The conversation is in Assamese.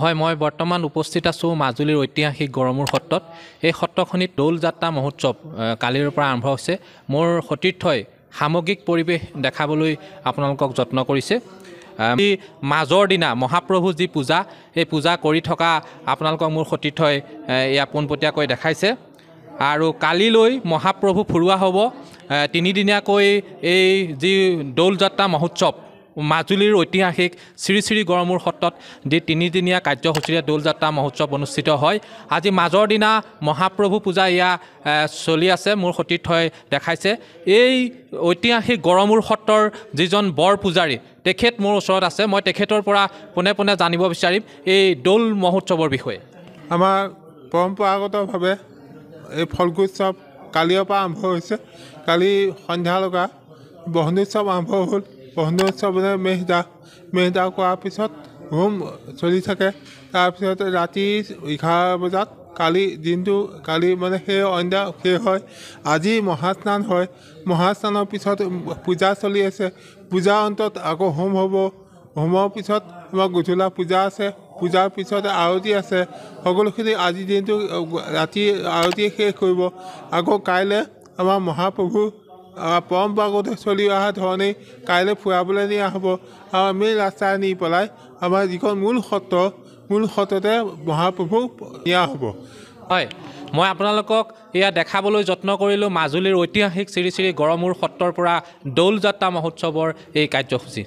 হয়, মই বৰ্তমান উপস্থিত আছোঁ মাজুলীৰ ঐতিহাসিক গড়মূৰ সত্ৰত। এই সত্ৰখনিত দৌল যাত্ৰা মহোৎসৱ কালিৰ পৰা আৰম্ভ হৈছে। মোৰ সতীৰ্থই সামগ্ৰিক পৰিৱেশ দেখাবলৈ আপোনালোকক যত্ন কৰিছে। মাজৰ দিনা মহাপ্ৰভু যি পূজা, এই পূজা কৰি থকা আপোনালোকক মোৰ সতীৰ্থই এয়া পোনপটীয়াকৈ দেখাইছে। আৰু কালিলৈ মহাপ্ৰভু ফুৰোৱা হ'ব। তিনিদিনীয়াকৈ এই যি দৌল যাত্ৰা মহোৎসৱ মাজুলীৰ ঐতিহাসিক শ্ৰী শ্ৰী গড়মূৰ সত্ৰত যি তিনিদিনীয়া কাৰ্যসূচীৰে দৌল যাত্ৰা মহোৎসৱ অনুষ্ঠিত হয়। আজি মাজৰ দিনা মহাপ্ৰভু পূজা এয়া চলি আছে, মোৰ সতীৰ্থই দেখাইছে। এই ঐতিহাসিক গড়মূৰ সত্ৰৰ যিজন বৰ পূজাৰী, তেখেত মোৰ ওচৰত আছে। মই তেখেতৰ পৰা পোনে পোনে জানিব বিচাৰিম এই দৌল মহোৎসৱৰ বিষয়ে। আমাৰ পৰম্পৰাগতভাৱে এই ফল্গু উৎসৱ কালিৰ পৰা আৰম্ভ হৈছে। কালি সন্ধ্যা লগা বহনি উৎসৱ আৰম্ভ হ'ল। বহনি উৎসৱৰে মেহদাহ কৰাৰ পিছত হোম চলি থাকে। তাৰপিছত ৰাতি 11 বজাত কালি মানে সেই সন্ধ্যা শেষ হয়। আজি মহাস্নান হয়। মহাস্নানৰ পিছত পূজা চলি আছে। পূজাৰ অন্তত আকৌ হোম হ'ব। হোমৰ পিছত আমাৰ গধূলা পূজা আছে। পূজাৰ পিছত আৰতি আছে। সকলোখিনি আজি দিনটো ৰাতি আৰতি শেষ কৰিব। আকৌ কাইলৈ আমাৰ মহাপ্ৰভু পৰম্পৰাগত চলি অহা ধৰণেই কাইলৈ ফুৰাবলৈ নিয়া হ'ব। আৰু আমি ৰাস্তাৰে নি পেলাই আমাৰ যিখন মূল সত্ৰতে মহাপ্ৰভু নিয়া হ'ব। হয়, মই আপোনালোকক এয়া দেখাবলৈ যত্ন কৰিলোঁ মাজুলীৰ ঐতিহাসিক শ্ৰী শ্ৰী গড়মূৰ সত্ৰৰ পৰা দৌল যাত্ৰা মহোৎসৱৰ এই কাৰ্যসূচী।